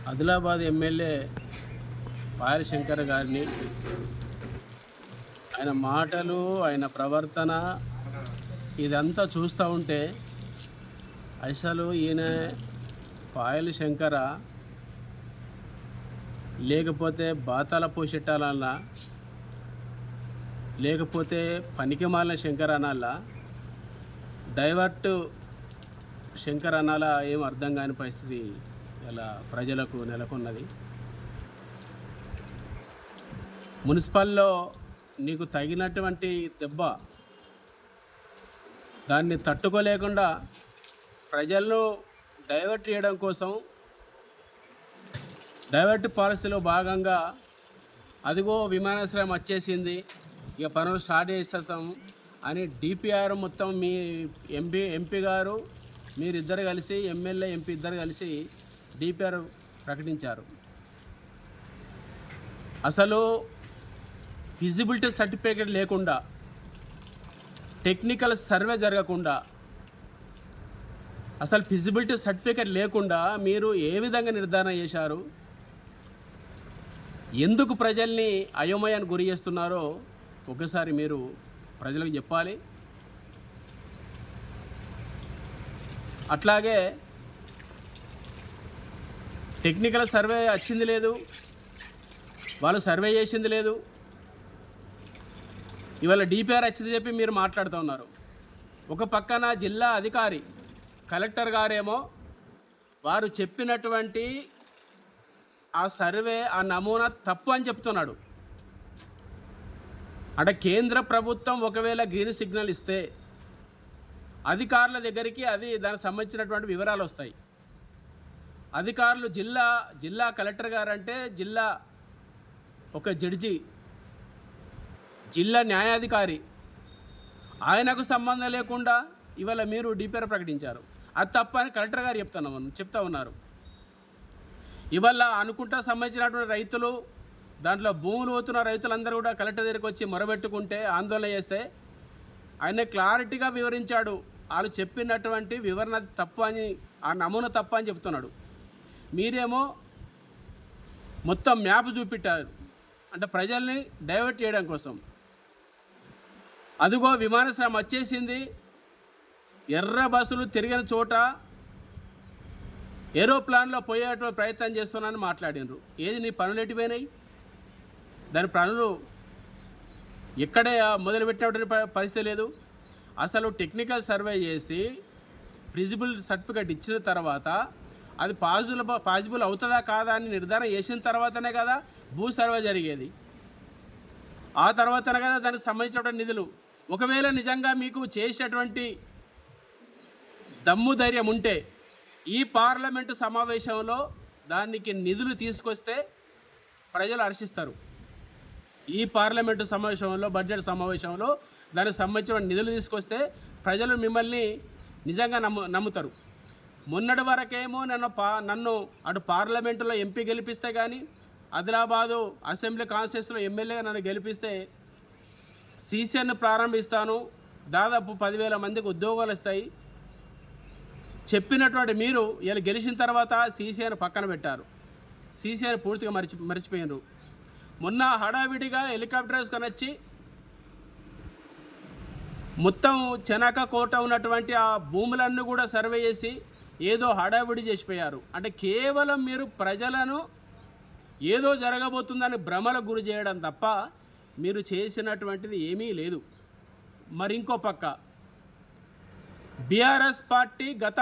Adilabad MLA Payal Shankar గారిని, ఆయన మాటలు, ఆయన ప్రవర్తన ఇదంతా చూస్తూ ఉంటే అసలు ఈయన పాయల్ శంకర లేకపోతే బాతాల పోషెట్టాలన్నా, లేకపోతే పనికిమాలిన శంకర్ అనాలా, డైవర్ట్ శంకర్ అనాలా, ఏం అర్థం కాని పరిస్థితి ఇలా ప్రజలకు నెలకొన్నది. మున్సిపల్లో నీకు తగినటువంటి దెబ్బ దాన్ని తట్టుకోలేకుండా ప్రజలను డైవర్ట్ చేయడం కోసం డైవర్ట్ పాలసీలో భాగంగా అదిగో విమానాశ్రయం వచ్చేసింది, ఇక పనులు స్టార్ట్ చేసేస్తాం అని డిపిఆర్ మొత్తం మీ ఎంపీ గారు మీరిద్దరు కలిసి, ఎమ్మెల్యే ఎంపీ ఇద్దరు కలిసి డిపిఆర్ ప్రకటించారు. అసలు ఫిజిబిలిటీ సర్టిఫికేట్ లేకుండా, టెక్నికల్ సర్వే జరగకుండా, అసలు ఫిజిబిలిటీ సర్టిఫికేట్ లేకుండా మీరు ఏ విధంగా నిర్ధారణ చేశారు? ఎందుకు ప్రజల్ని అయోమయాన్ని గురి చేస్తున్నారో ఒకసారి మీరు ప్రజలకు చెప్పాలి. అట్లాగే టెక్నికల్ సర్వే వచ్చింది లేదు, వాళ్ళు సర్వే చేసింది లేదు, ఇవాళ డిపిఆర్ వచ్చింది చెప్పి మీరు మాట్లాడుతూ ఉన్నారు. ఒక పక్కన జిల్లా అధికారి కలెక్టర్ గారేమో వారు చెప్పినటువంటి ఆ సర్వే, ఆ నమూనా తప్పు అని చెప్తున్నాడు. అంటే కేంద్ర ప్రభుత్వం ఒకవేళ గ్రీన్ సిగ్నల్ ఇస్తే అధికారుల దగ్గరికి దానికి సంబంధించినటువంటి వివరాలు వస్తాయి. అధికారులు జిల్లా కలెక్టర్ గారు అంటే జిల్లా ఒక జడ్జి, జిల్లా న్యాయాధికారి, ఆయనకు సంబంధం లేకుండా ఇవాళ మీరు డిపిఆర్ ప్రకటించారు. అది తప్ప అని కలెక్టర్ గారు చెప్తా ఉన్నారు. ఇవాళ అనుకుంటా సంబంధించినటువంటి రైతులు, దాంట్లో భూములు పోతున్న రైతులందరూ కూడా కలెక్టర్ దగ్గరికి వచ్చి మొరబెట్టుకుంటే, ఆందోళన చేస్తే ఆయన క్లారిటీగా వివరించాడు. వాళ్ళు చెప్పినటువంటి వివరణ తప్పు అని, ఆ నమూనా తప్పు అని చెప్తున్నాడు. మీరేమో మొత్తం మ్యాప్ చూపెట్టారు, అంటే ప్రజల్ని డైవర్ట్ చేయడం కోసం. అదిగో విమానాశ్రయం వచ్చేసింది, ఎర్ర బస్సులు తిరిగిన చోట ఏరోప్లాన్లో పోయేటువంటి ప్రయత్నం చేస్తున్నానని మాట్లాడినరు. ఏది నీ పనులు ఎటుపోయినాయి? దాని పనులు ఎక్కడే మొదలుపెట్టినటువంటి పరిస్థితి లేదు. అసలు టెక్నికల్ సర్వే చేసి ఫిజిబుల్ సర్టిఫికేట్ ఇచ్చిన తర్వాత అది పాజిబుల్ అవుతుందా కాదా అని నిర్ధారణ చేసిన తర్వాతనే కదా భూ సర్వే జరిగేది. ఆ తర్వాతనే కదా దానికి సంబంధించిన నిధులు. ఒకవేళ నిజంగా మీకు చేసేటువంటి దమ్ము ధైర్యం ఉంటే ఈ పార్లమెంటు సమావేశంలో దానికి నిధులు తీసుకొస్తే ప్రజలు హర్షిస్తారు. ఈ పార్లమెంటు సమావేశంలో, బడ్జెట్ సమావేశంలో దానికి సంబంధించిన నిధులు తీసుకొస్తే ప్రజలు మిమ్మల్ని నిజంగా నమ్ముతారు. మొన్నటి వరకేమో నన్ను అటు పార్లమెంటులో ఎంపీ గెలిపిస్తే కానీ, ఆదిలాబాదు అసెంబ్లీ కాన్స్టిట్యూన్సీలో ఎమ్మెల్యేగా నన్ను గెలిపిస్తే సీసీఆర్ని ప్రారంభిస్తాను, దాదాపు 10,000 మందికి ఉద్యోగాలు వస్తాయి చెప్పినటువంటి మీరు ఇలా గెలిచిన తర్వాత సీసీఆర్ని పక్కన పెట్టారు. సీసీఆర్ పూర్తిగా మర్చిపోయినారు. మొన్న హడావిడిగా హెలికాప్టర్ వేసుకొని వచ్చి మొత్తం చెనక కోట ఉన్నటువంటి ఆ భూములన్నీ కూడా సర్వే చేసి ఏదో హడావిడి చేసిపోయారు. అంటే కేవలం మీరు ప్రజలను ఏదో జరగబోతుందని భ్రమలకు గురి చేయడం తప్ప మీరు చేసినటువంటిది ఏమీ లేదు. మరి ఇంకో పక్క బీఆర్ఎస్ పార్టీ గత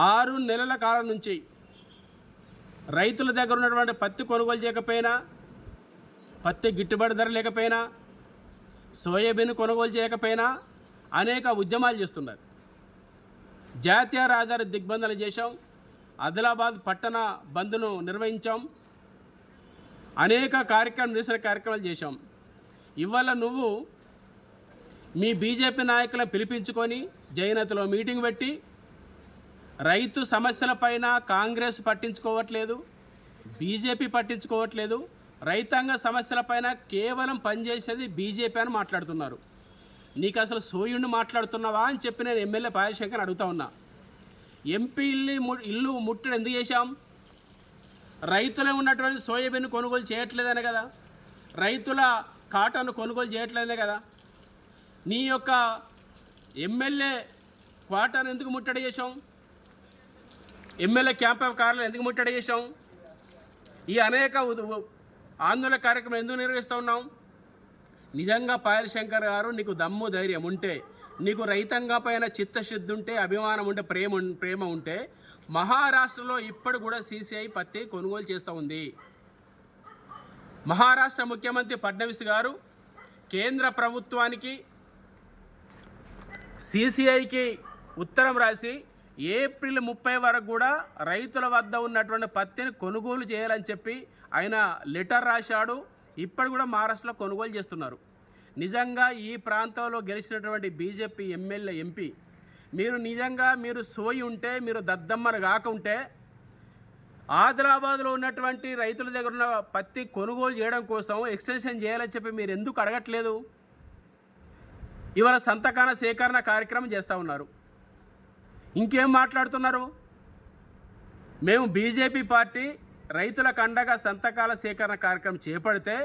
6 నెలల కాలం నుంచి రైతుల దగ్గర ఉన్నటువంటి పత్తి కొనుగోలు చేయకపోయినా, పత్తి గిట్టుబాటు ధర లేకపోయినా, సోయాబీన్ కొనుగోలు చేయకపోయినా అనేక ఉద్యమాలు చేస్తున్నారు. జాతీయ రహదారి దిగ్బంధనలు చేశాం, ఆదిలాబాద్ పట్టణ బంద్ను నిర్వహించాం, అనేక నిరసన కార్యక్రమాలు చేశాం. ఇవాళ నువ్వు మీ బీజేపీ నాయకులను పిలిపించుకొని జైనతలో మీటింగ్ పెట్టి రైతు సమస్యలపైన కాంగ్రెస్ పట్టించుకోవట్లేదు, బీజేపీ పట్టించుకోవట్లేదు, రైతాంగ సమస్యలపైన కేవలం పనిచేసేది బీజేపీ అని మాట్లాడుతున్నారు. నీకు అసలు సోయుండి మాట్లాడుతున్నావా అని చెప్పి నేను ఎమ్మెల్యే పాయల్ శంకర్ అడుగుతా ఉన్నా. ఎంపీ ఇల్లు ముట్టడి ఎందుకు చేశాం? రైతులే ఉన్నటువంటి సోయాబీన్ కొనుగోలు చేయట్లేదనే కదా, రైతుల కాటన్ కొనుగోలు చేయట్లేదనే కదా. నీ యొక్క ఎమ్మెల్యే క్వార్టర్ ఎందుకు ముట్టడి చేసాం, ఎమ్మెల్యే క్యాంప్ ఆఫ్ కార్యాలయం ఎందుకు ముట్టడి చేసాం, ఈ అనేక ఆందోళన కార్యక్రమం ఎందుకు నిర్వహిస్తూ ఉన్నాం? నిజంగా పాయల్ శంకర్ గారు నీకు దమ్ము ధైర్యం ఉంటే, నీకు రైతాంగం పైన చిత్తశుద్ధి ఉంటే, అభిమానం ఉంటే, ప్రేమ ఉంటే, మహారాష్ట్రలో ఇప్పుడు కూడా సీసీఐ పత్తి కొనుగోలు చేస్తూ ఉంది. మహారాష్ట్ర ముఖ్యమంత్రి ఫడ్నవీస్ గారు కేంద్ర ప్రభుత్వానికి సీసీఐకి ఉత్తరం రాసి ఏప్రిల్ 30 వరకు కూడా రైతుల వద్ద ఉన్నటువంటి పత్తిని కొనుగోలు చేయాలని చెప్పి ఆయన లెటర్ రాశాడు. ఇప్పుడు కూడా మహారాష్ట్రలో కొనుగోలు చేస్తున్నారు. నిజంగా ఈ ప్రాంతంలో గెలిచినటువంటి బీజేపీ ఎమ్మెల్యే ఎంపీ మీరు సోయి ఉంటే, మీరు దద్దమ్మను కాకుంటే, ఆదిలాబాద్లో ఉన్నటువంటి రైతుల దగ్గర ఉన్న పత్తి కొనుగోలు చేయడం కోసం ఎక్స్టెన్షన్ చేయాలని చెప్పి మీరు ఎందుకు అడగట్లేదు? ఇవాళ సంతకాల సేకరణ కార్యక్రమం చేస్తూ ఉన్నారు. ఇంకేం మాట్లాడుతున్నారు? మేము బీజేపీ పార్టీ రైతులకు అండగా సంతకాల సేకరణ కార్యక్రమం చేపడితే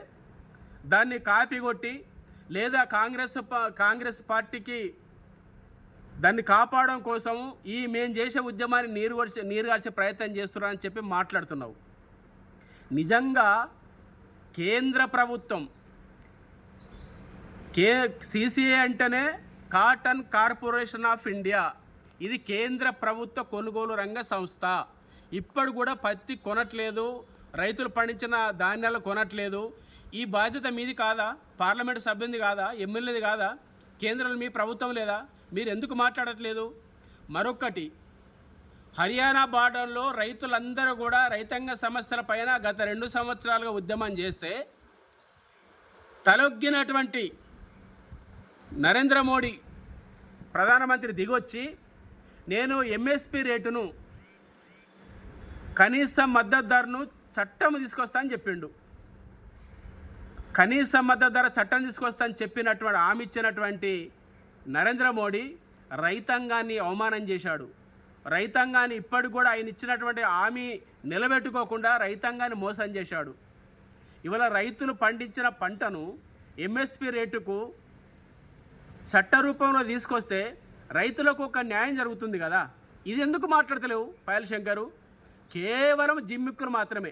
దాన్ని కాపీ కొట్టి, లేదా కాంగ్రెస్ పార్టీకి దాన్ని కాపాడడం కోసం మేము చేసే ఉద్యమాన్ని నీరుగార్చే ప్రయత్నం చేస్తున్నారని చెప్పి మాట్లాడుతున్నావు. నిజంగా కేంద్ర ప్రభుత్వం సీసీఐ అంటేనే కాటన్ కార్పొరేషన్ ఆఫ్ ఇండియా, ఇది కేంద్ర ప్రభుత్వ కొనుగోలు రంగ సంస్థ. ఇప్పుడు కూడా పత్తి కొనట్లేదు, రైతులు పండించిన ధాన్యాలు కొనట్లేదు. ఈ బాధ్యత మీది కాదా? పార్లమెంటు సభ్యునిది కాదా? ఎమ్మెల్యేది కాదా? కేంద్రంలో మీ ప్రభుత్వం లేదా? మీరు ఎందుకు మాట్లాడట్లేదు? మరొకటి, హర్యానా బార్డర్లో రైతులందరూ కూడా రైతాంగ సమస్యల పైన గత 2 సంవత్సరాలుగా ఉద్యమం చేస్తే తలొగ్గినటువంటి నరేంద్ర మోడీ ప్రధానమంత్రి దిగొచ్చి నేను ఎంఎస్పి రేటును, కనీస మద్దతు ధరను చట్టం తీసుకొస్తా అని చెప్పిండు. కనీస మద్దతు ధర చట్టం తీసుకొస్తా అని చెప్పినటువంటి హామీ ఇచ్చినటువంటి నరేంద్ర మోడీ రైతాంగాన్ని అవమానం చేశాడు. రైతాంగాన్ని ఇప్పటికి కూడా ఆయన ఇచ్చినటువంటి హామీ నిలబెట్టుకోకుండా రైతాంగాన్ని మోసం చేశాడు. ఇవాళ రైతులు పండించిన పంటను ఎంఎస్పి రేటుకు చట్ట రూపంలో తీసుకొస్తే రైతులకు ఒక న్యాయం జరుగుతుంది కదా. ఇది ఎందుకు మాట్లాడతలేవు పాయల్ శంకరు? కేవలం జిమ్మిక్కులు మాత్రమే.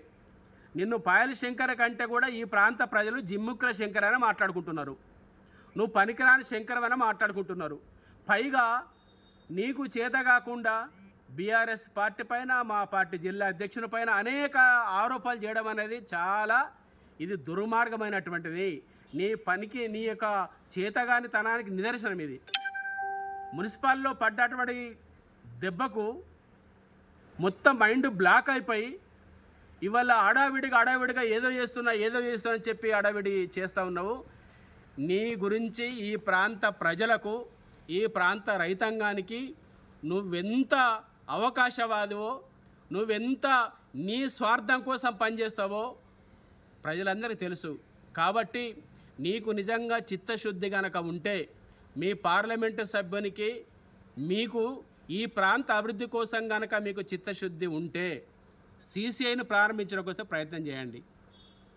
నిన్ను పాయల్ శంకర్ కంటే కూడా ఈ ప్రాంత ప్రజలు జిమ్మిక్కుల శంకర్ అని మాట్లాడుకుంటున్నారు, నువ్వు పనికిరాని శంకర్ అని మాట్లాడుకుంటున్నారు. పైగా నీకు చేత కాకుండా బీఆర్ఎస్ పార్టీ పైన, మా పార్టీ జిల్లా అధ్యక్షుని పైన అనేక ఆరోపణలు చేయడం అనేది చాలా ఇది దుర్మార్గమైనటువంటిది. నీ పనికి, నీ యొక్క చేతగాని తనానికి నిదర్శనం ఇది. మున్సిపాల్లో పడ్డటువంటి దెబ్బకు మొత్తం మైండ్ బ్లాక్ అయిపోయి ఇవాళ ఆడావిడిగా ఏదో చేస్తున్నా అని చెప్పి ఆడావిడి చేస్తూ ఉన్నావు. నీ గురించి ఈ ప్రాంత ప్రజలకు, ఈ ప్రాంత రైతాంగానికి నువ్వెంత అవకాశవాదివో, నువ్వెంత నీ స్వార్థం కోసం పనిచేస్తావో ప్రజలందరికీ తెలుసు. కాబట్టి నీకు నిజంగా చిత్తశుద్ధి కనుక ఉంటే, మీ పార్లమెంటు సభ్యునికి మీకు ఈ ప్రాంత అభివృద్ధి కోసం కనుక మీకు చిత్తశుద్ధి ఉంటే సీసీఐని ప్రారంభించడం కోసం ప్రయత్నం చేయండి.